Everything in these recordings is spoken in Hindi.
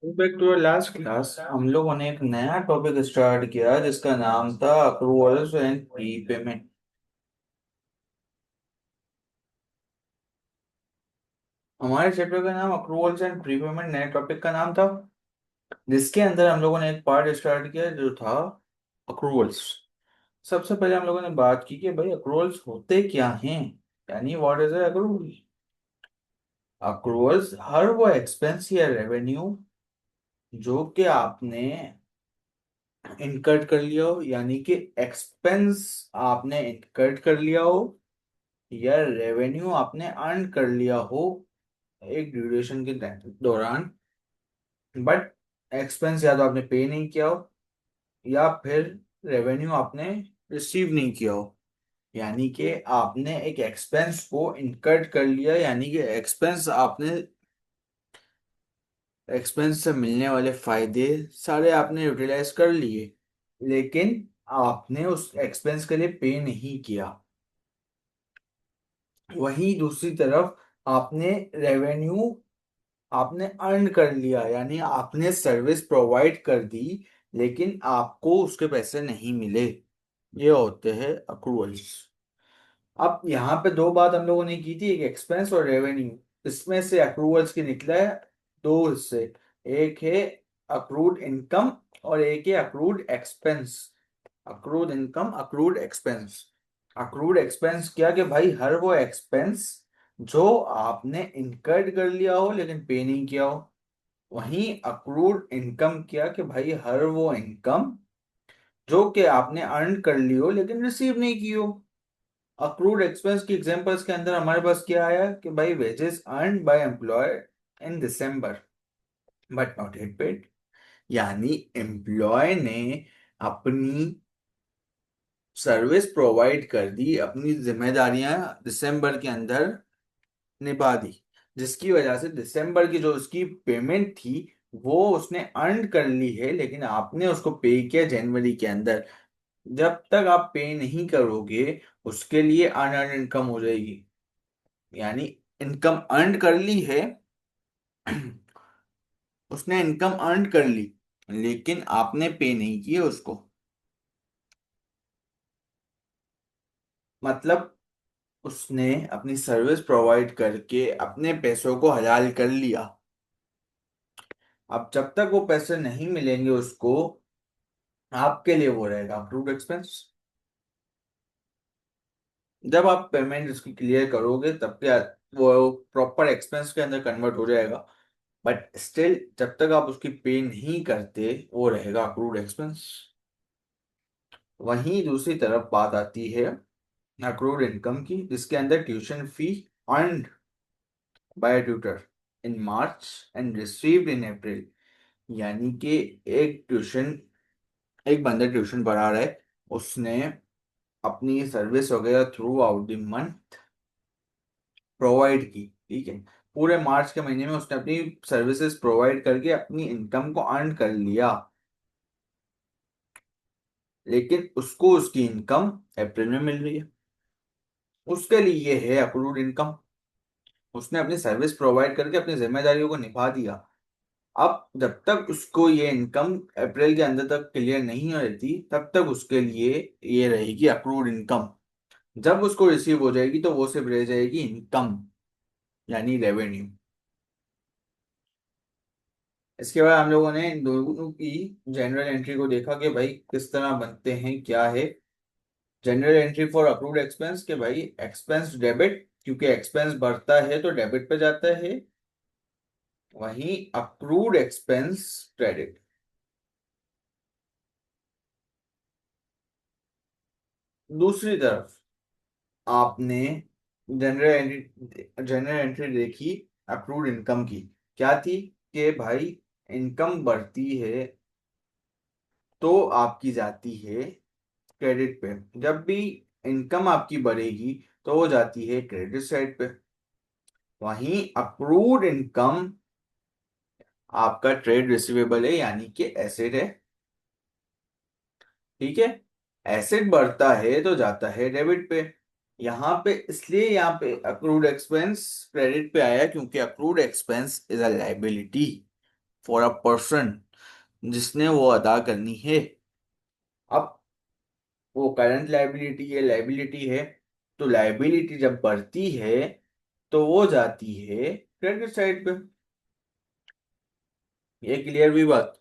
बैक टू लास्ट क्लास हम लोगों ने एक नया टॉपिक स्टार्ट किया जिसका नाम था अक्रूवल्स एंड प्री पेमेंट। हमारे चैप्टर का नाम अक्रूवल्स एंड प्री पेमेंट नए टॉपिक का नाम था, जिसके अंदर हम लोगों ने एक पार्ट स्टार्ट किया जो था अक्रूवल्स। सबसे पहले हम लोगों ने बात की कि भाई अक्रूवल्स होते क्या हैं, यानी व्हाट इज अक्रूवल। अक्रूवल्स हर वो एक्सपेंस या रेवेन्यू जो कि आपने इनकर्ड कर लिया हो, यानी कि एक्सपेंस आपने इनकर्ड कर लिया हो या रेवेन्यू आपने अर्न कर लिया हो एक ड्यूरेशन के दौरान, बट एक्सपेंस या तो आपने पे नहीं किया हो या फिर रेवेन्यू आपने रिसीव नहीं किया हो। यानी कि आपने एक एक्सपेंस को इनकर्ड कर लिया, यानी कि एक्सपेंस से मिलने वाले फायदे सारे आपने यूटिलाइज कर लिए, लेकिन आपने उस एक्सपेंस के लिए पे नहीं किया। वहीं दूसरी तरफ आपने रेवेन्यू आपने अर्न कर लिया, यानी आपने सर्विस प्रोवाइड कर दी लेकिन आपको उसके पैसे नहीं मिले। ये होते हैं अक्रूवल्स। अब यहाँ पे दो बात हम लोगों ने की थी, एक एक्सपेंस और रेवेन्यू। इसमें से अक्रूवल्स की निकला है दो हिस्से। एक है अक्रूड इनकम और एक है accrued expense. Accrued income, accrued expense. Accrued expense क्या कि भाई हर वो एक्सपेंस जो आपने इनकर्ड कर लिया हो लेकिन पे नहीं किया हो। वहीं अक्रूड इनकम क्या कि भाई हर वो इनकम जो कि आपने अर्न कर ली हो लेकिन रिसीव नहीं की हो। अक्रूड एक्सपेंस की एग्जांपल्स के अंदर हमारे पास क्या आया कि भाई wages earn by employ in December but not yet paid. यानी एम्प्लॉय ने अपनी सर्विस प्रोवाइड कर दी, अपनी जिम्मेदारियां दिसंबर के अंदर निभा दी, जिसकी वजह से दिसंबर की जो उसकी पेमेंट थी वो उसने अर्न कर ली है, लेकिन आपने उसको पे किया जनवरी के अंदर। जब तक आप पे नहीं करोगे उसके लिए अनअर्न इनकम हो जाएगी। यानी इनकम अर्न कर ली है, उसने इनकम अर्न कर ली लेकिन आपने पे नहीं किए उसको। मतलब उसने अपनी सर्विस प्रोवाइड करके अपने पैसों को हलाल कर लिया। अब जब तक वो पैसे नहीं मिलेंगे उसको, आपके लिए वो रहेगा अप्रूव्ड एक्सपेंस। जब आप पेमेंट उसकी क्लियर करोगे तब क्या वो प्रॉपर एक्सपेंस के अंदर कन्वर्ट हो जाएगा, बट स्टिल जब तक आप उसकी पे नहीं करते वो रहेगा अप्रूव्ड एक्सपेंस। वहीं दूसरी तरफ बात आती है अक्रूड इनकम की, जिसके अंदर tuition fee earned by tutor in March and received in April. यानी कि एक ट्यूशन एक बंदा ट्यूशन पढ़ा रहा है, उसने अपनी सर्विस वगैरह through out the month provide की, ठीक है। पूरे मार्च के महीने में उसने अपनी सर्विसेज प्रोवाइड करके अपनी इनकम को अर्न कर लिया, लेकिन उसको उसकी इनकम अप्रैल में मिल रही है। उसके लिए ये है अप्रूव्ड इनकम। उसने अपनी सर्विस प्रोवाइड करके अपनी जिम्मेदारियों को निभा दिया। अब जब तक उसको ये इनकम अप्रैल के अंदर तक क्लियर नहीं हो रहती तब तक उसके लिए ये रहेगी अप्रूव्ड इनकम। जब उसको रिसीव हो जाएगी तो वो सिर्फ रह जाएगी इनकम, यानी रेवेन्यू। इसके बाद हम लोगों ने इन दोनों की जनरल एंट्री को देखा कि भाई किस तरह बनते हैं, क्या है general entry for approved expense. के भाई एक्सपेंस डेबिट, क्योंकि एक्सपेंस बढ़ता है तो डेबिट पे जाता है। वहीं अक्रूड एक्सपेंस क्रेडिट। दूसरी तरफ आपने जनरल एंट्री देखी अक्रूड इनकम की। क्या थी कि भाई इनकम बढ़ती है तो आपकी जाती है क्रेडिट पे। जब भी इनकम आपकी बढ़ेगी तो वो जाती है क्रेडिट साइड पे। वहीं अक्रूड इनकम आपका ट्रेड रिसीवेबल है, यानी कि एसेट है, ठीक है। एसेट बढ़ता है तो जाता है डेबिट पे। यहाँ पे इसलिए यहाँ पे अक्रूड एक्सपेंस क्रेडिट पे आया क्योंकि accrued expense is a liability. For a person जिसने वो अदा करनी है। अब वो करंट लाइबिलिटी है, तो लाइबिलिटी जब बढ़ती है तो वो जाती है क्रेडिट साइड पे। ये क्लियर हुई बात।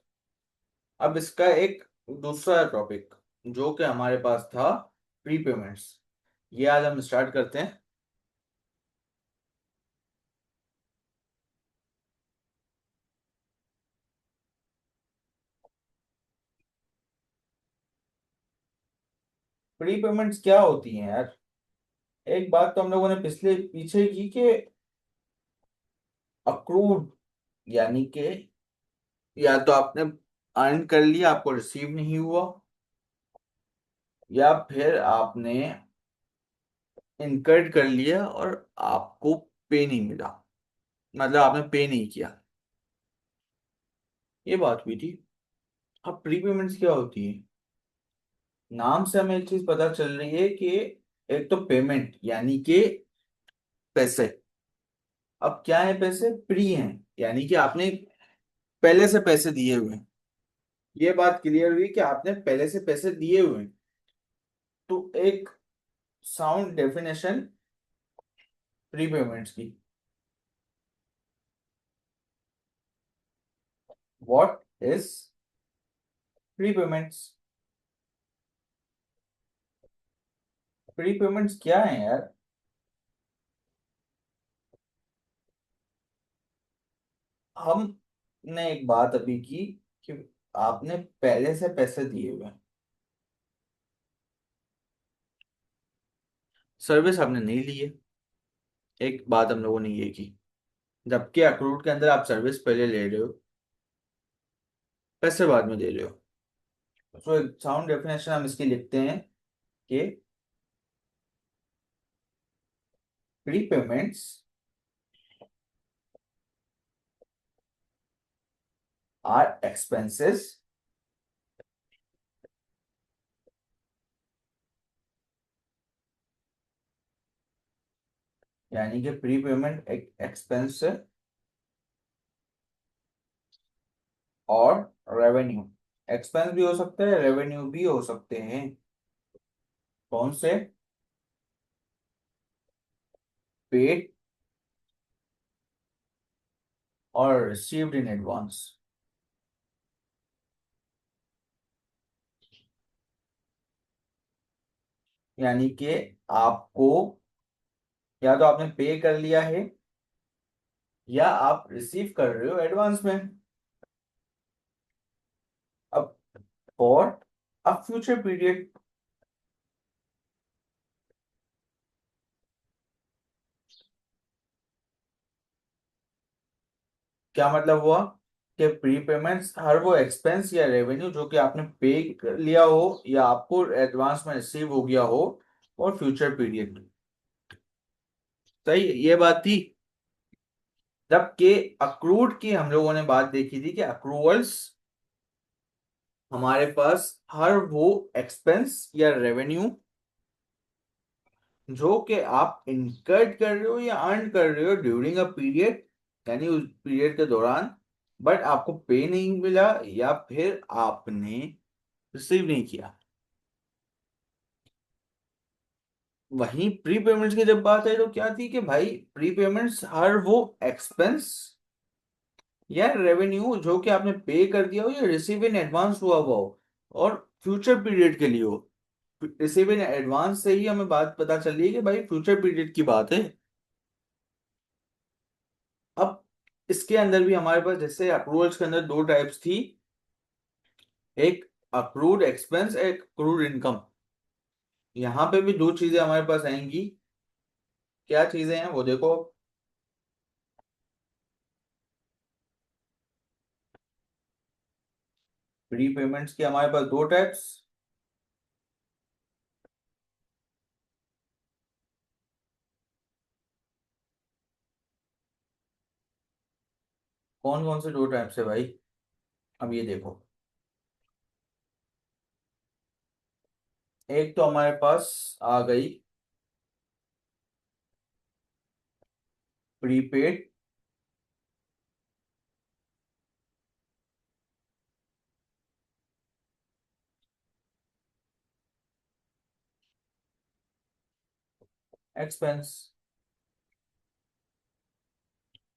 अब इसका एक दूसरा टॉपिक जो कि हमारे पास था, प्रीपेमेंट्स, ये आज हम स्टार्ट करते हैं। प्रीपेमेंट्स क्या होती हैं यार? एक बात तो हम लोगों ने पिछले पीछे की कि अक्रूड, यानी कि या तो आपने अर्न कर लिया, आपको रिसीव नहीं हुआ, या फिर आपने इनकर्ड कर लिया और आपको पे नहीं मिला, मतलब आपने पे नहीं किया। ये बात हुई थी। अब प्रीपेमेंट्स क्या होती है? नाम से हमें एक चीज पता चल रही है कि एक तो पेमेंट यानी कि पैसे। अब क्या है? पैसे प्री हैं, यानी कि आपने पहले से पैसे दिए हुए हैं। ये बात क्लियर हुई कि आपने पहले से पैसे दिए हुए हैं। तो एक साउंड डेफिनेशन प्रीपेमेंट्स की, व्हाट इज प्रीपेमेंट्स? प्रीपेमेंट्स क्या है यार? हमने एक बात अभी की कि आपने पहले से पैसे दिए हुए हैं, सर्विस आपने नहीं ली है। एक बात हम लोगों ने ये की, जबकि अखरूट के अंदर आप सर्विस पहले ले रहे हो, पैसे बाद में दे रहे हो। तो एक साउंड डेफिनेशन हम इसकी लिखते हैं कि प्रीपेमेंट्स आर एक्सपेंसेस यानी कि प्रीपेमेंट एक एक्सपेंस है, और रेवेन्यू, एक्सपेंस भी हो सकता है, रेवेन्यू भी हो सकते हैं। कौन से? पेड और रिसीव्ड इन एडवांस। यानी कि आपको, या तो आपने पे कर लिया है या आप रिसीव कर रहे हो एडवांस में। अब फॉर अ फ्यूचर पीरियड, क्या मतलब हुआ? कि प्रीपेमेंट्स हर वो एक्सपेंस या रेवेन्यू जो कि आपने पे कर लिया हो या आपको एडवांस में रिसीव हो गया हो, और फ्यूचर पीरियड। सही, ये बात थी। जबकि अक्रूड की हम लोगों ने बात देखी थी कि अक्रूवल्स हमारे पास हर वो एक्सपेंस या रेवेन्यू जो कि आप इनकर्ड कर रहे हो या अर्न कर रहे हो ड्यूरिंग अ पीरियड, यानी उस पीरियड के दौरान, बट आपको पे नहीं मिला या फिर आपने रिसीव नहीं किया। वहीं प्री पेमेंट्स की जब बात है तो क्या थी कि भाई प्री पेमेंट्स हर वो एक्सपेंस या रेवेन्यू जो कि आपने पे कर दिया हो या रिसीव इन एडवांस हुआ हो, और फ्यूचर पीरियड के लिए हो। रिसीव इन एडवांस से ही हमें बात पता चल रही है कि भाई फ्यूचर पीरियड की बात है। अब इसके अंदर भी हमारे पास जैसे अप्रूवल्स के अंदर दो टाइप्स थी, एक अक्रूड एक्सपेंस, एक अक्रूड इनकम। यहाँ पे भी दो चीजें हमारे पास आएंगी। क्या चीजें हैं वो देखो। प्री पेमेंट्स के हमारे पास दो टाइप्स। कौन कौन से दो टाइप्स है भाई? अब ये देखो, एक तो हमारे पास आ गई प्रीपेड एक्सपेंस।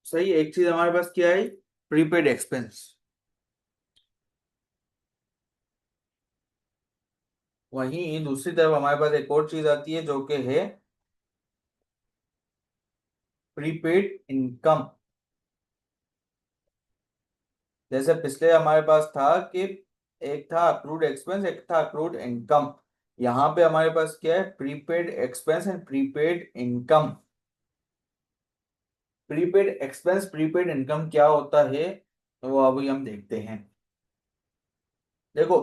सही, एक चीज हमारे पास क्या है, प्रीपेड एक्सपेंस। वहीं दूसरी तरफ हमारे पास एक और चीज आती है जो कि है प्रीपेड इनकम। जैसे पिछले हमारे पास था कि एक था अक्रूड एक्सपेंस, एक था अक्रूड इनकम। यहाँ पे हमारे पास क्या है, prepaid expense and prepaid income. Prepaid expense prepaid income क्या होता है, वो अभी हम देखते हैं। देखो,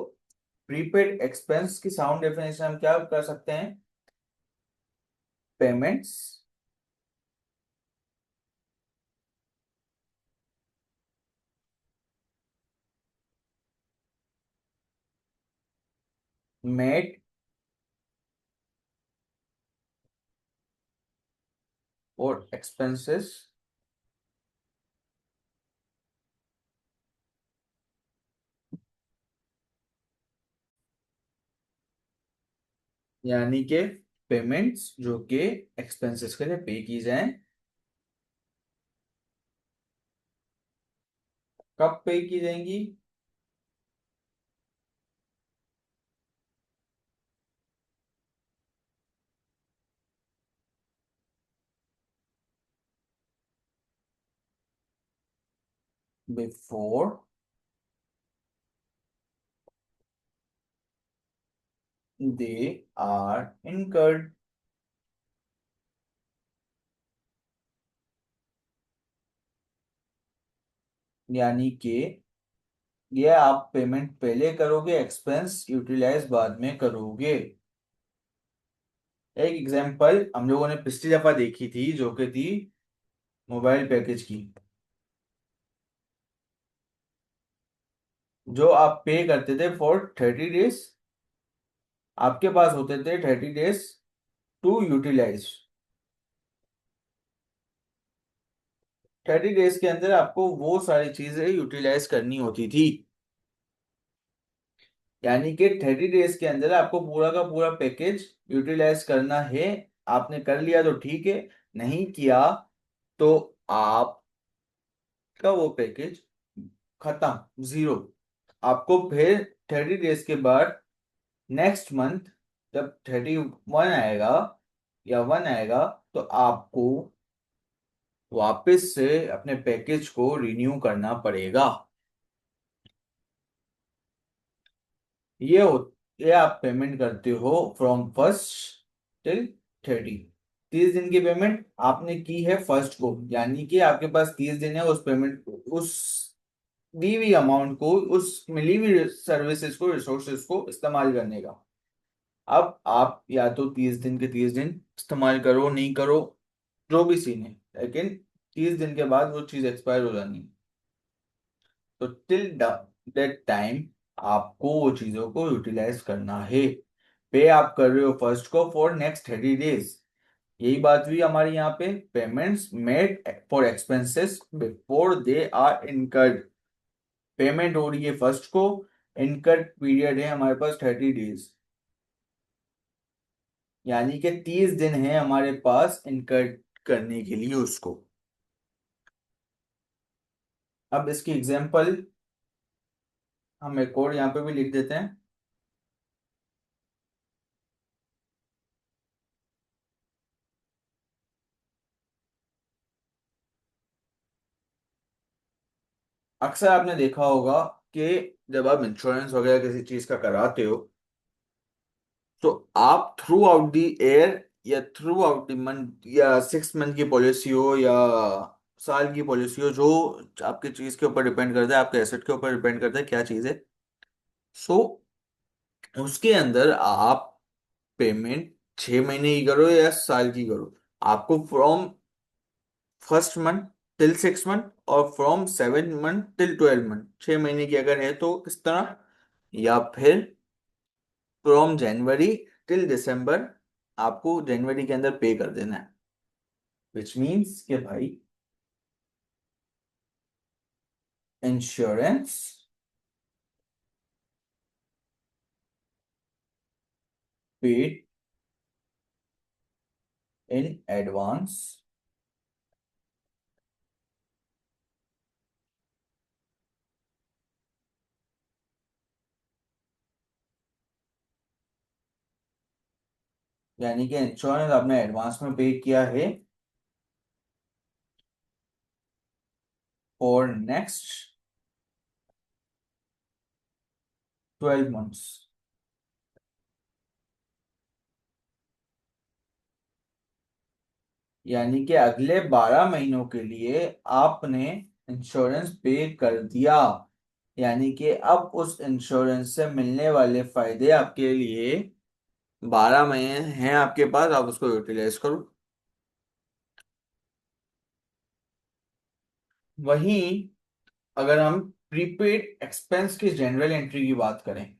प्रीपेड एक्सपेंस की साउंड डेफिनेशन हम क्या कर सकते हैं, पेमेंट्स मेड और एक्सपेंसेस यानी कि पेमेंट्स जो कि एक्सपेंसेस के लिए पे की जाए। कब पे की जाएंगी, बिफोर दे आर इनकर्ड। यानी कि ये आप पेमेंट पहले करोगे, एक्सपेंस यूटिलाइज बाद में करोगे। एक एग्जांपल हम लोगों ने पिछली दफा देखी थी जो कि थी मोबाइल पैकेज की। जो आप पे करते थे फॉर 30 डेज, आपके पास होते थे 30 डेज टू यूटिलाइज। 30 डेज के अंदर आपको वो सारी चीजें यूटिलाइज करनी होती थी। यानी कि 30 डेज के अंदर आपको पूरा का पूरा पैकेज यूटिलाइज करना है। आपने कर लिया तो ठीक है, नहीं किया तो आपका वो पैकेज खत्म, जीरो। आपको फिर 30 डेज के बाद नेक्स्ट मंथ जब 31 आएगा या 1 आएगा तो आपको वापस से अपने पैकेज को रिन्यू करना पड़ेगा। ये हो ये आप पेमेंट करते हो फ्रॉम फर्स्ट टिल 30। 30 दिन की पेमेंट आपने की है फर्स्ट को, यानी कि आपके पास 30 दिन है उस पेमेंट, उस दी हुई अमाउंट को, उस मिली हुई सर्विसेज को, रिसोर्सेज को इस्तेमाल करने का। अब आप या तो 30 दिन के 30 दिन इस्तेमाल करो, नहीं करो, जो भी सीन है, लेकिन 30 दिन के बाद वो चीज एक्सपायर हो जानी है। तो टिल दैट टाइम आपको वो चीजों को यूटिलाइज करना है। पे आप कर रहे हो फर्स्ट को फॉर नेक्स्ट 30 डेज। यही बात हुई हमारी यहाँ पे, payments made for expenses before they are incurred. Payment हो रही है फर्स्ट को, इनकर्ड पीरियड है हमारे पास 30 डेज। यानी कि 30 दिन है हमारे पास इनकर्ड करने के लिए उसको। अब इसकी एग्जांपल हम एक और यहाँ पे भी लिख देते हैं। अक्सर आपने देखा होगा कि जब आप इंश्योरेंस वगैरह किसी चीज का कराते हो तो आप थ्रू आउट द ईयर या थ्रू आउट द मंथ या 6 मंथ की पॉलिसी हो या साल की पॉलिसी हो, जो आपकी चीज के ऊपर डिपेंड करता है, आपके एसेट के ऊपर डिपेंड करता है क्या चीज है। सो उसके अंदर आप पेमेंट 6 महीने की करो या साल की करो, आपको from first month till 6 month और फ्रॉम 7 मंथ टिल 12 मंथ, 6 महीने की अगर है तो इस तरह, या फिर फ्रॉम जनवरी टिल दिसंबर, आपको जनवरी के अंदर पे कर देना है। विच मीन्स कि भाई इंश्योरेंस पेड इन एडवांस, यानी कि इंश्योरेंस आपने एडवांस में पे किया है फॉर नेक्स्ट 12 मंथ्स। यानी कि अगले 12 महीनों के लिए आपने इंश्योरेंस पे कर दिया। यानी कि अब उस इंश्योरेंस से मिलने वाले फायदे आपके लिए 12 महीने हैं आपके पास, आप उसको यूटिलाइज करो। वहीं अगर हम प्रीपेड एक्सपेंस की जनरल एंट्री की बात करें,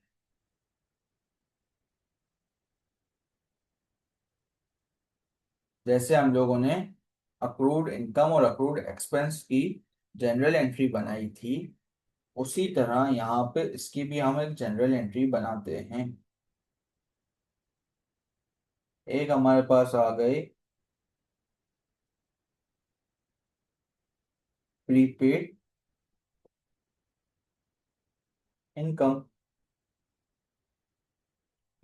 जैसे हम लोगों ने अक्रूड इनकम और अक्रूड एक्सपेंस की जनरल एंट्री बनाई थी, उसी तरह यहाँ पे इसकी भी हम एक जनरल एंट्री बनाते हैं। एक हमारे पास आ गए प्रीपेड इनकम,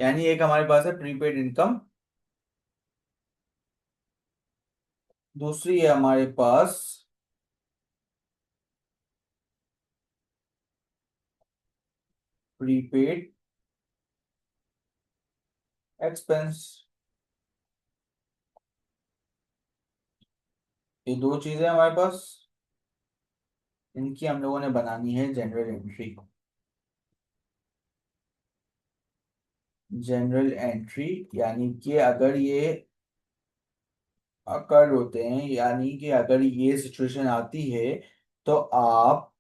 यानी एक हमारे पास है प्रीपेड इनकम, दूसरी है हमारे पास प्रीपेड एक्सपेंस। ये दो चीजें हमारे पास, इनकी हम लोगों ने बनानी है जनरल एंट्री। जनरल एंट्री यानी कि अगर ये अकर होते हैं, यानी कि अगर ये सिचुएशन आती है तो आप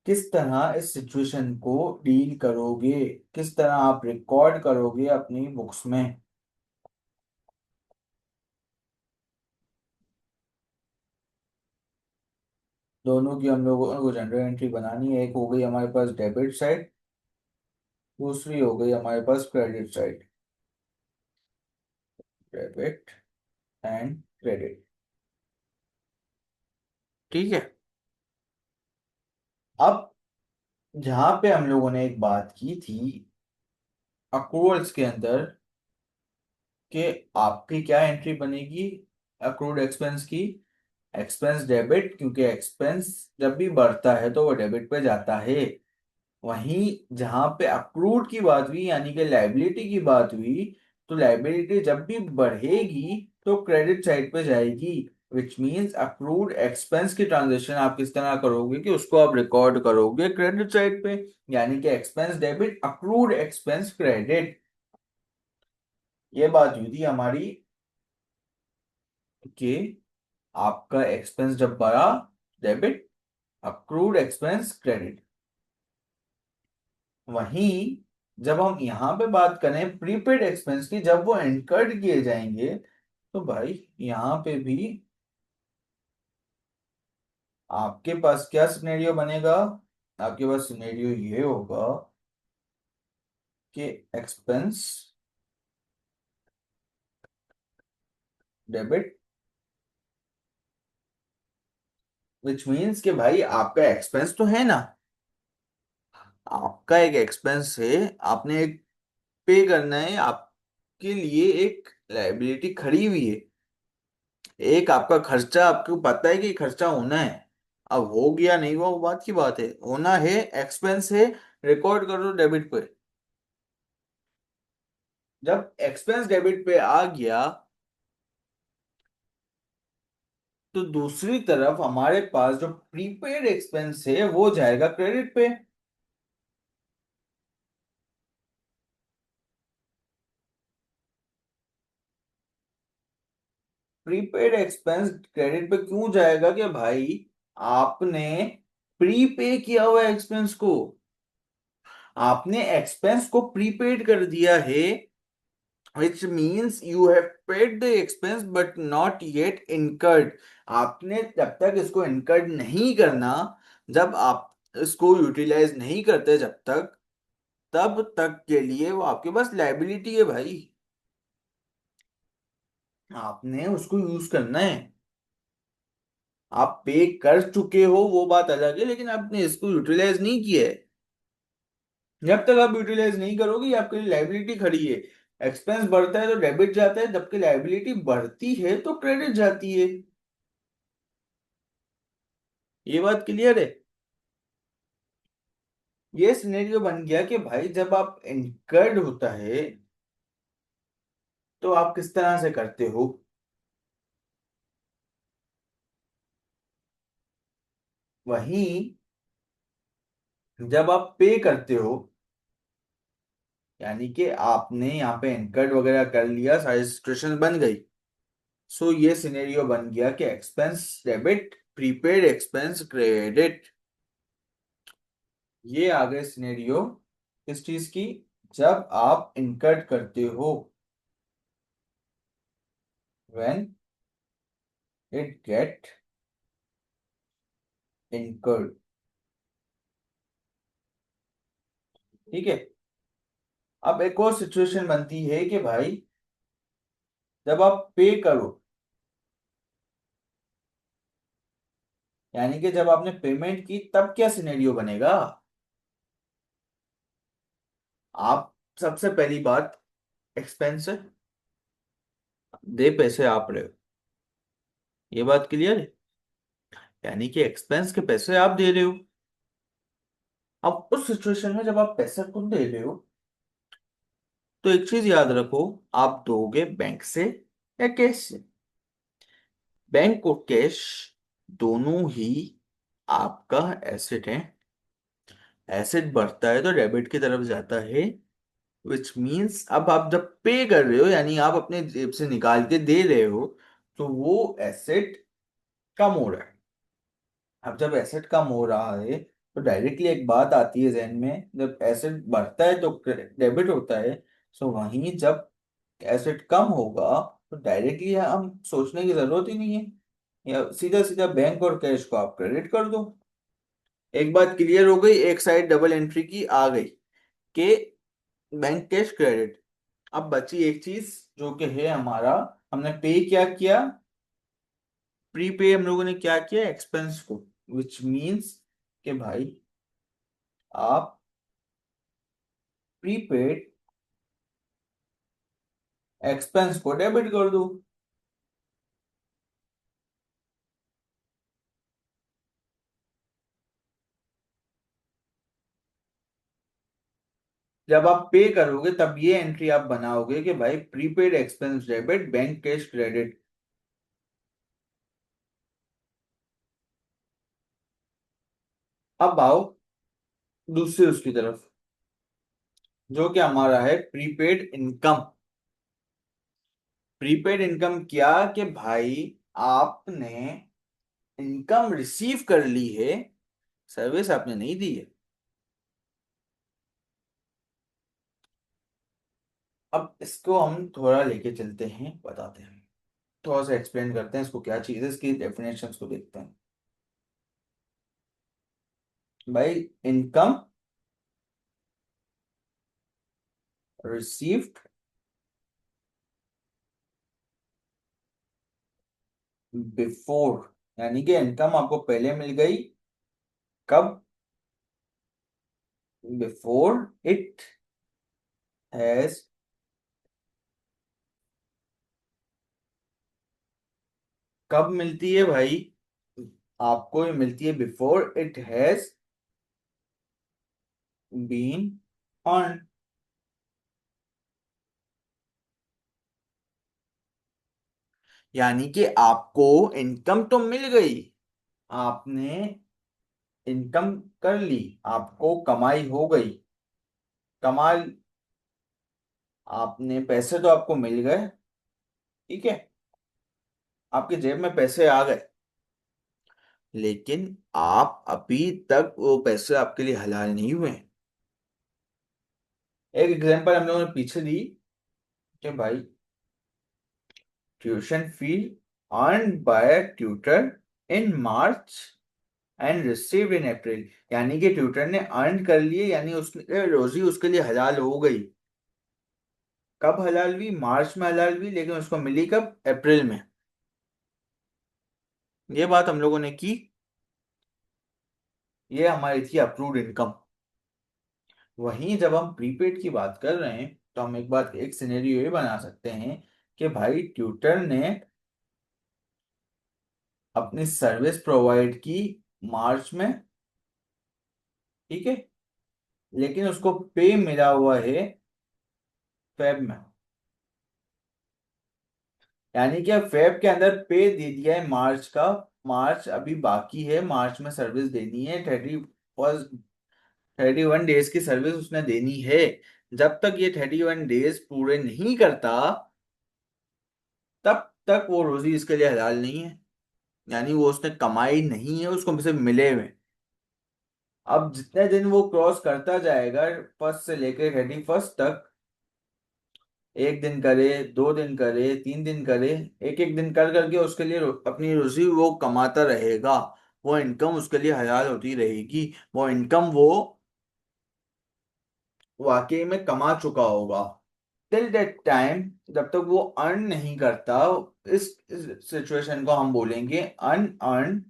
किस तरह इस सिचुएशन को डील करोगे, किस तरह आप रिकॉर्ड करोगे अपनी बुक्स में। दोनों की हम लोगों को जनरल एंट्री बनानी है। एक हो गई हमारे पास डेबिट साइड, दूसरी हो गई हमारे पास credit side. Debit and credit. ठीक है। अब जहां पे हम लोगों ने एक बात की थी अक्रूवल्स के अंदर कि आपकी क्या एंट्री बनेगी अक्रूड एक्सपेंस की, एक्सपेंस डेबिट, क्योंकि एक्सपेंस जब भी बढ़ता है तो वो डेबिट पे जाता है। वहीं जहां पे अक्रूड की बात हुई यानी कि लाइबिलिटी की बात हुई, तो लाइबिलिटी जब भी बढ़ेगी तो क्रेडिट साइड पे जाएगी। विच मीन्स अक्रूड एक्सपेंस की ट्रांजेक्शन आप किस तरह करोगे कि उसको आप रिकॉर्ड करोगे क्रेडिट साइड पे, यानी कि expense debit accrued expense credit. ये बात हुई थी हमारी कि आपका एक्सपेंस जब बढ़ा डेबिट, अक्रूड एक्सपेंस क्रेडिट। वहीं जब हम यहाँ पे बात करें प्रीपेड एक्सपेंस की, जब वो इनकर्ड किए जाएंगे तो भाई यहाँ पे भी आपके पास क्या सिनेरियो बनेगा, आपके पास सिनेरियो ये होगा कि एक्सपेंस डेबिट, विच मीन्स कि भाई आपका एक्सपेंस तो है ना, आपका एक एक्सपेंस है, आपने एक पे करना है, आपके लिए एक लाइबिलिटी खड़ी हुई है, एक आपका खर्चा आपको पता है कि खर्चा होना है। अब हो गया नहीं हुआ वो बात की बात है, होना है, एक्सपेंस है, रिकॉर्ड कर दो डेबिट पे। जब एक्सपेंस डेबिट पे आ गया तो दूसरी तरफ हमारे पास जो प्रीपेड एक्सपेंस है वो जाएगा क्रेडिट पे। प्रीपेड एक्सपेंस क्रेडिट पे क्यों जाएगा कि भाई आपने प्रीपे किया हुआ एक्सपेंस को, आपने एक्सपेंस को प्रीपेड कर दिया है, which means you have paid the expense but not yet incurred। आपने जब तक इसको incurred नहीं करना, जब आप इसको यूटिलाइज नहीं करते जब तक, तब तक के लिए वो आपके पास लाइबिलिटी है भाई। आपने उसको यूज करना है। आप पे कर चुके हो वो बात अलग है, लेकिन आपने इसको यूटिलाइज नहीं किया है। जब तक आप यूटिलाइज नहीं करोगे, ये आपके लिए लाइबिलिटी खड़ी है। एक्सपेंस बढ़ता है तो डेबिट जाता है, जबकि लाइबिलिटी बढ़ती है तो क्रेडिट जाती है। ये बात क्लियर है। ये सिनेरियो बन गया कि भाई जब आप इनकर्ड होता है तो आप किस तरह से करते हो। वहीं जब आप पे करते हो, यानी कि आपने यहाँ पे इनकर्ड वगैरह कर लिया, सारी सिचुएशन बन गई। सो ये सिनेरियो बन गया कि expense debit, prepaid expense credit. ये आ गए सिनेरियो किस चीज की, जब आप इनकर्ड करते हो, व्हेन इट गेट इनकर्ड। ठीक है। अब एक और सिचुएशन बनती है कि भाई जब आप पे करो, यानी कि जब आपने पेमेंट की तब क्या सिनेरियो बनेगा। आप सबसे पहली बात, एक्सपेंस दे पैसे आप रहे हो, ये बात क्लियर है। यानी कि एक्सपेंस के पैसे आप दे रहे हो। अब उस सिचुएशन में जब आप पैसा खुद दे रहे हो, तो एक चीज याद रखो, आप दोगे बैंक से या कैश से। बैंक और कैश दोनों ही आपका एसेट है। एसेट बढ़ता है तो डेबिट की तरफ जाता है, विच मीन्स अब आप जब पे कर रहे हो, यानी आप अपने जेब से निकाल के दे रहे हो, तो वो एसेट कम हो रहा है। अब जब एसेट कम हो रहा है तो डायरेक्टली एक बात आती है जहन में, जब एसेट बढ़ता है तो डेबिट होता है। सो वहीं जब एसेट कम होगा तो डायरेक्टली हम सोचने की जरूरत ही नहीं है, या सीधा सीधा बैंक और कैश को आप क्रेडिट कर दो। एक बात क्लियर हो गई, एक साइड डबल एंट्री की आ गई कि बैंक कैश क्रेडिट। अब बची एक चीज जो कि है हमारा, हमने पे क्या किया, प्रीपे हम लोगों ने क्या किया, एक्सपेंस को। विच मीन्स कि भाई आप प्रीपेड एक्सपेंस को डेबिट कर दो। जब आप पे करोगे तब ये एंट्री आप बनाओगे कि भाई prepaid expense debit, bank cash credit. अब आओ दूसरे उसकी तरफ, जो कि हमारा है प्रीपेड इनकम। प्रीपेड इनकम क्या कि भाई आपने इनकम रिसीव कर ली है, सर्विस आपने नहीं दी है। अब इसको हम थोड़ा लेके चलते हैं, बताते हैं, थोड़ा सा एक्सप्लेन करते हैं इसको, क्या चीज है, इसकी डेफिनेशन को देखते हैं। भाई इनकम रिसीव्ड बिफोर, यानी कि इनकम आपको पहले मिल गई, कब, बिफोर इट हैज, कब मिलती है भाई, आपको ये मिलती है before it has been earn. यानी कि आपको इनकम तो मिल गई, आपने इनकम कर ली, आपको कमाई हो गई, कमाल, आपने पैसे तो आपको मिल गए, ठीक है, आपके जेब में पैसे आ गए, लेकिन आप अभी तक वो पैसे आपके लिए हलाल नहीं हुए। एक एग्जांपल हम लोगों ने पीछे दी कि भाई tuition fee earn by tutor in March and received in April, यानी कि ट्यूटर ने अर्न कर लिए, यानी उसने रोजी उसके लिए हलाल हो गई। कब हलाल हुई? मार्च में हलाल हुई, लेकिन उसको मिली कब? अप्रैल में। ये बात हम लोगों ने की। ये हमारी थी अप्रूव्ड इनकम। वहीं जब हम प्रीपेड की बात कर रहे हैं तो हम एक सिनेरियो ये बना सकते हैं कि भाई ट्यूटर ने अपनी सर्विस प्रोवाइड की मार्च में, ठीक है, लेकिन उसको पे मिला हुआ है फेब में। यानी कि अब फेब के अंदर पे दे दिया है मार्च का। मार्च अभी बाकी है, मार्च में सर्विस देनी है, 31 डेज की सर्विस उसने देनी है। जब तक ये 31 डेज पूरे नहीं करता, तब तक वो रोजी इसके लिए हलाल नहीं है। यानी वो उसने कमाई नहीं है, उसको सिर्फ मिले हुए। अब जितने दिन वो क्रॉस करता जाएगा, फर्स्ट से लेकर 31 तक, एक दिन करे, 2 दिन करे, 3 दिन करे, एक एक दिन कर करके उसके लिए अपनी रोजी वो कमाता रहेगा। वो इनकम उसके लिए हलाल होती रहेगी। वो इनकम वो वाकई में कमा चुका होगा। टिल दैट टाइम, जब तक वो अर्न नहीं करता, इस सिचुएशन को हम बोलेंगे अनअर्न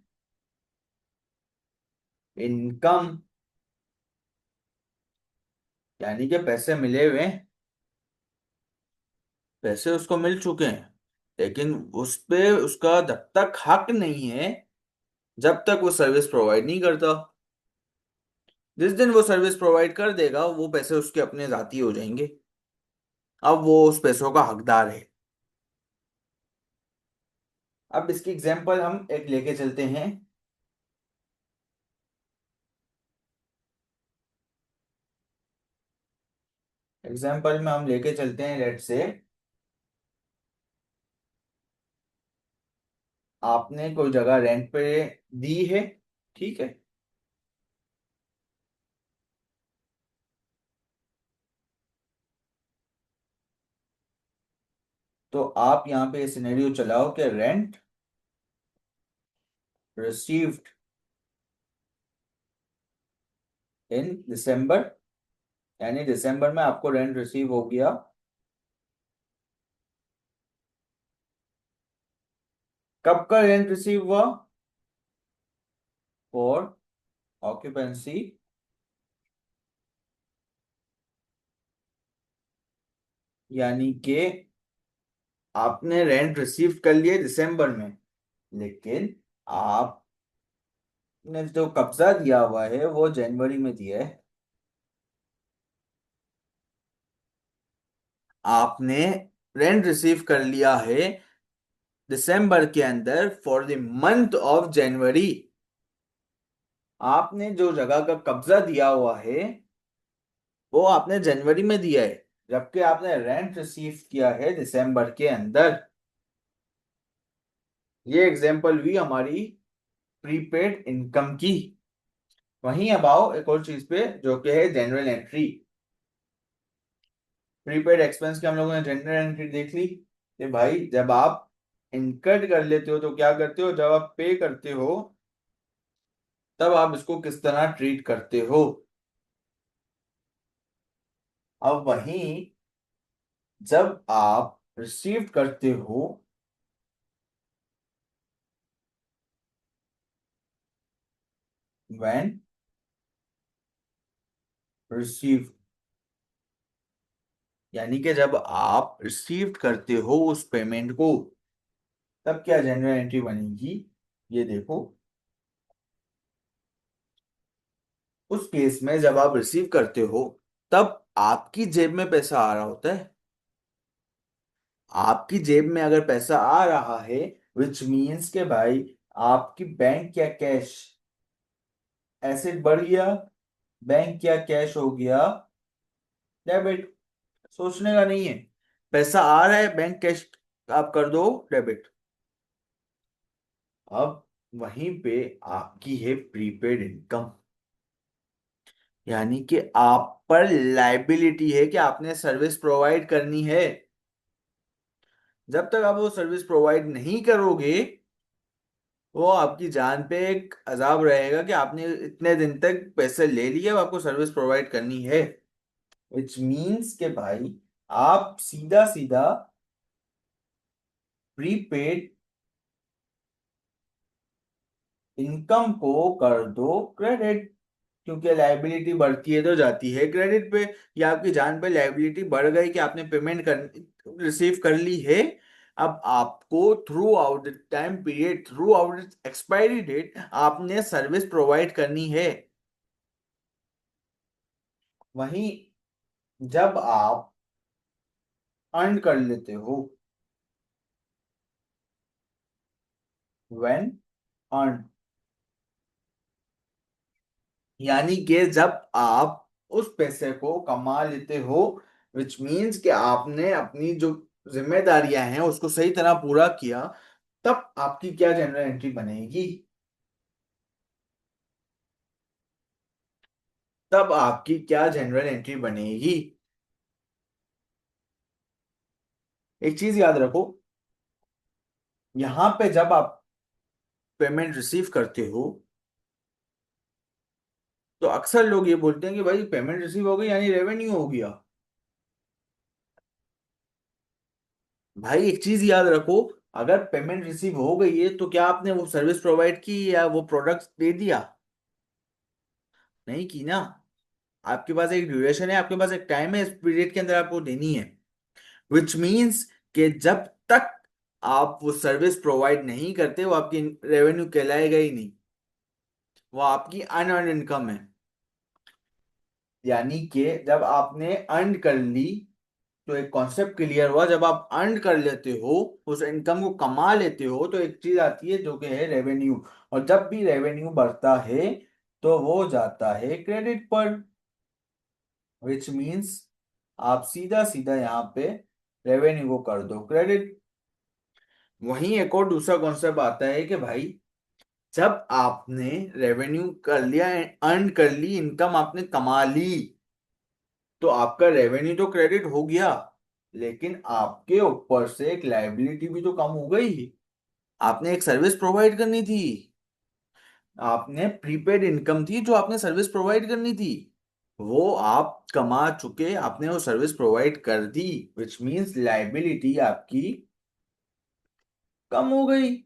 इनकम। यानी कि पैसे मिले हुए हैं, पैसे उसको मिल चुके हैं, लेकिन उस पे उसका जब तक हक नहीं है, जब तक वो सर्विस प्रोवाइड नहीं करता। जिस दिन वो सर्विस प्रोवाइड कर देगा, वो पैसे उसके अपने जाती हो जाएंगे। अब वो उस पैसों का हकदार है। अब इसकी एग्जांपल हम एक लेके चलते हैं। एग्जांपल में हम लेके चलते हैं, लेट से आपने कोई जगह रेंट पे दी है, ठीक है। तो आप यहाँ पे सिनेरियो चलाओ कि रेंट रिसीव्ड इन दिसंबर। यानी दिसंबर में आपको रेंट रिसीव हो गया। कब का रेंट रिसीव हुआ? फॉर ऑक्यूपेंसी, यानी कि आपने रेंट रिसीव कर लिया दिसंबर में, लेकिन आपने जो कब्जा दिया हुआ है वो जनवरी में दिया है। आपने रेंट रिसीव कर लिया है दिसंबर के अंदर for the month of January. आपने जो जगह का कब्जा दिया हुआ है वो आपने जनवरी में दिया है, जबकि आपने रेंट रिसीव किया है दिसंबर के अंदर। ये एग्जांपल हुई हमारी प्रीपेड इनकम की। वहीं अब आओ एक और चीज पे, जो कि है जनरल एंट्री। प्रीपेड एक्सपेंस की हम लोगों ने जनरल एंट्री देख ली कि भाई जब आप इनकट कर लेते हो तो क्या करते हो, जब आप पे करते हो तब आप इसको किस तरह ट्रीट करते हो। अब वहीं जब आप रिसीव करते हो, व्हेन रिसीव, यानी कि जब आप रिसीव करते हो उस पेमेंट को, तब क्या जनरल एंट्री बनेगी? ये देखो, उस केस में जब आप रिसीव करते हो तब आपकी जेब में पैसा आ रहा होता है। आपकी जेब में अगर पैसा आ रहा है, विच मीन्स के भाई आपकी बैंक या कैश एसेट बढ़ गया, बैंक या कैश हो गया डेबिट। सोचने का नहीं है, पैसा आ रहा है, बैंक कैश आप कर दो डेबिट। अब वहीं पे आपकी है प्रीपेड इनकम। यानी कि आप पर लाइबिलिटी है कि आपने सर्विस प्रोवाइड करनी है। जब तक आप वो सर्विस प्रोवाइड नहीं करोगे, वो आपकी जान पे एक अजाब रहेगा कि आपने इतने दिन तक पैसे ले लिए, अब आपको सर्विस प्रोवाइड करनी है। विच मीन्स के भाई आप सीधा सीधा प्रीपेड इनकम को कर दो क्रेडिट, क्योंकि लाइबिलिटी बढ़ती है तो जाती है क्रेडिट पे। या आपकी जान पे लाइबिलिटी बढ़ गई कि आपने पेमेंट कर रिसीव कर ली है। अब आपको throughout the time period, throughout expiry date, आपने सर्विस प्रोवाइड करनी है। वहीं जब आप अर्न कर लेते हो, व्हेन अर्न, यानी कि जब आप उस पैसे को कमा लेते हो, विच मीन्स कि आपने अपनी जो जिम्मेदारियां हैं उसको सही तरह पूरा किया, तब आपकी क्या जनरल एंट्री बनेगी? तब आपकी क्या जनरल एंट्री बनेगी? एक चीज याद रखो, यहां पे जब आप पेमेंट रिसीव करते हो तो अक्सर लोग ये बोलते हैं कि भाई पेमेंट रिसीव हो गई यानी रेवेन्यू हो गया। भाई एक चीज याद रखो, अगर पेमेंट रिसीव हो गई है तो क्या आपने वो सर्विस प्रोवाइड की या वो प्रोडक्ट दे दिया? नहीं की ना। आपके पास एक ड्यूरेशन है, आपके पास एक टाइम है, इस पीरियड के अंदर आपको देनी है। विच मीन्स कि जब तक आप वो सर्विस प्रोवाइड नहीं करते वो आपकी रेवेन्यू कहलाएगा ही नहीं, वो आपकी अनअर्न इनकम है। यानी कि जब आपने अर्न कर ली तो एक कॉन्सेप्ट क्लियर हुआ, जब आप अर्न कर लेते हो, उस इनकम को कमा लेते हो, तो एक चीज आती है जो कि है रेवेन्यू। और जब भी रेवेन्यू बढ़ता है तो वो जाता है क्रेडिट पर, विच मीन्स आप सीधा सीधा यहाँ पे रेवेन्यू को कर दो क्रेडिट। वहीं एक और दूसरा कॉन्सेप्ट आता है कि भाई जब आपने रेवेन्यू कर लिया, अर्न कर ली, इनकम आपने कमा ली, तो आपका रेवेन्यू तो क्रेडिट हो गया, लेकिन आपके ऊपर से एक लायबिलिटी भी तो कम हो गई। आपने एक सर्विस प्रोवाइड करनी थी, आपने प्रीपेड इनकम थी जो आपने सर्विस प्रोवाइड करनी थी, वो आप कमा चुके, आपने वो सर्विस प्रोवाइड कर दी, विच मीन्स लायबिलिटी आपकी कम हो गई।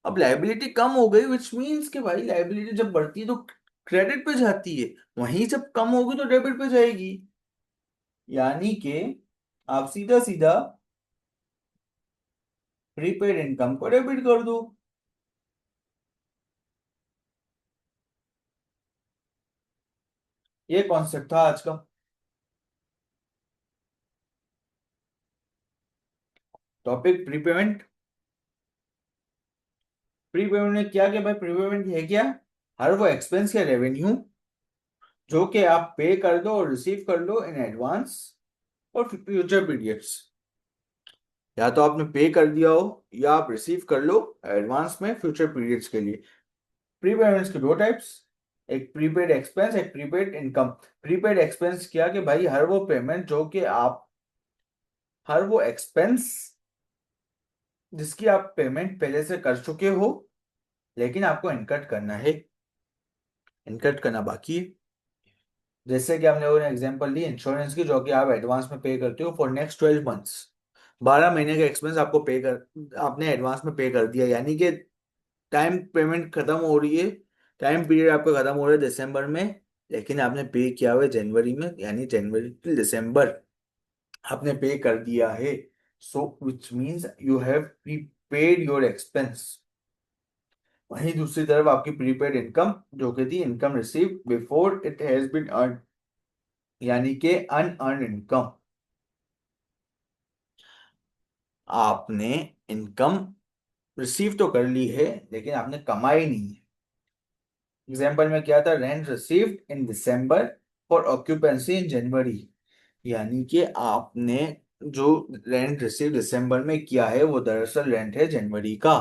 अब लायबिलिटी कम हो गई विच मीन्स कि भाई लायबिलिटी जब बढ़ती है तो क्रेडिट पे जाती है, वहीं जब कम होगी तो डेबिट पे जाएगी। यानी कि आप सीधा सीधा प्रीपेड इनकम को डेबिट कर दो। ये कॉन्सेप्ट था आज का टॉपिक, प्रीपेमेंट। प्रीपेमेंट में क्या क्या भाई, प्रीपेमेंट है क्या? हर वो एक्सपेंस या रेवेन्यू जो कि आप पे कर दो और रिसीव कर लो इन एडवांस और फ्यूचर पीरियड्स। या तो आपने पे कर दिया हो या आप रिसीव कर लो एडवांस में फ्यूचर पीरियड्स के लिए। प्रीपेमेंट्स के दो टाइप्स, एक प्रीपेड एक्सपेंस, एक प्रीपेड इनकम। प्रीपेड एक्सपेंस क्या कि भाई हर वो पेमेंट जो कि आप, हर वो एक्सपेंस जिसकी आप पेमेंट पहले से कर चुके हो लेकिन आपको इनकट करना है, इनकट करना बाकी है। जैसे कि हमने वो एग्जांपल ली इंश्योरेंस की, जो कि आप एडवांस में पे करते हो फॉर नेक्स्ट 12 मंथ्स। 12 महीने का एक्सपेंस आपको पे कर, आपने एडवांस में पे कर दिया, यानी कि टाइम पेमेंट खत्म हो रही है, टाइम पीरियड आपका खत्म हो रहा है दिसंबर में, लेकिन आपने पे किया हुआ है जनवरी में, यानी जनवरी till दिसंबर आपने पे कर दिया है। So which means you have prepaid your expense. वहीं दूसरी तरफ आपकी प्रीपेड इनकम जो कि थी income received before it has been earn, यानी कि अनअर्न इनकम। आपने इनकम रिसीव तो कर ली है लेकिन आपने कमाई नहीं है। एग्जाम्पल में क्या था, rent received in December for occupancy in January, यानी कि आपने जो रेंट रिसीव दिसंबर में किया है वो दरअसल रेंट है जनवरी का,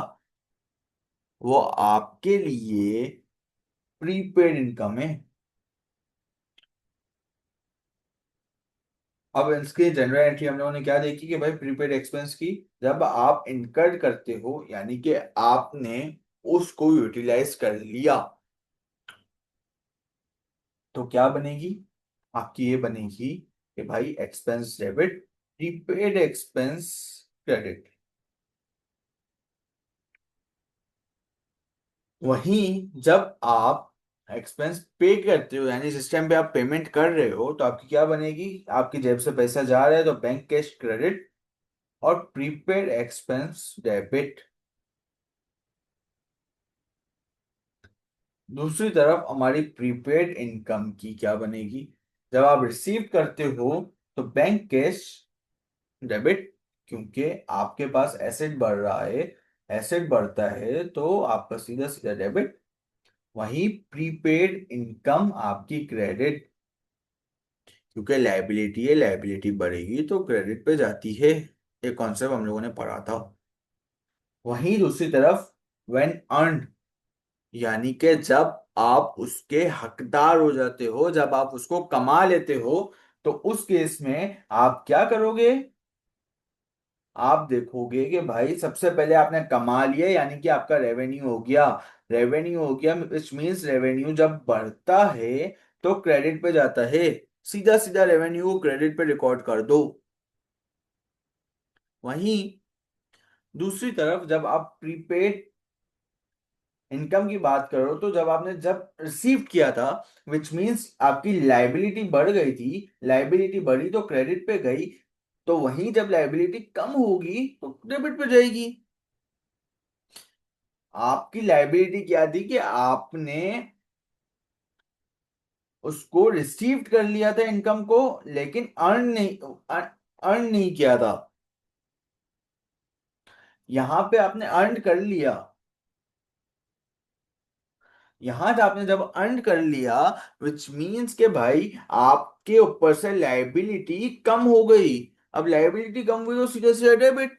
वो आपके लिए प्रीपेड इनकम है। अब इसके जनरल एंट्री हम लोगों ने क्या देखी कि भाई प्रीपेड एक्सपेंस की, जब आप इनकर्ड करते हो यानी कि आपने उसको यूटिलाइज कर लिया, तो क्या बनेगी? आपकी ये बनेगी कि भाई expense debit, prepaid expense credit. वहीं जब आप एक्सपेंस पे करते हो, यानी जिस टाइम पे आप पेमेंट कर रहे हो, तो आपकी क्या बनेगी? आपकी जेब से पैसा जा रहा है तो बैंक कैश क्रेडिट, और प्रीपेड एक्सपेंस डेबिट। दूसरी तरफ हमारी प्रीपेड इनकम की क्या बनेगी? जब आप रिसीव करते हो तो बैंक कैश डेबिट, क्योंकि आपके पास एसेट बढ़ रहा है, एसेट बढ़ता है तो आपका सीधा सीधा डेबिट। वहीं प्रीपेड इनकम आपकी क्रेडिट, क्योंकि लाइबिलिटी है, लाइबिलिटी बढ़ेगी तो क्रेडिट पे जाती है। एक कॉन्सेप्ट हम लोगों ने पढ़ा था। वहीं दूसरी तरफ व्हेन अर्न, यानी कि जब आप उसके हकदार हो जाते हो, जब आप उसको कमा लेते हो, तो उस केस में आप क्या करोगे? आप देखोगे कि भाई सबसे पहले आपने कमा लिया, यानी कि आपका रेवेन्यू हो गया। रेवेन्यू हो गया विच मीन्स रेवेन्यू जब बढ़ता है तो क्रेडिट पे जाता है। सीधा सीधा रेवेन्यू को क्रेडिट पे रिकॉर्ड कर दो। वहीं दूसरी तरफ जब आप प्रीपेड इनकम की बात करो, तो जब रिसीव किया था, विच मीन्स आपकी लाइबिलिटी बढ़ गई थी, लाइबिलिटी बढ़ी तो क्रेडिट पे गई, तो वहीं जब लाइबिलिटी कम होगी तो डेबिट पे जाएगी। आपकी लाइबिलिटी क्या थी कि आपने उसको रिसीव कर लिया था इनकम को, लेकिन अर्न नहीं किया था। यहां पे आपने अर्न कर लिया। यहां जब आपने जब अर्न कर लिया, विच मीन्स के भाई आपके ऊपर से लाइबिलिटी कम हो गई। अब लाइबिलिटी कम हुई तो सीधे सीधे डेबिट।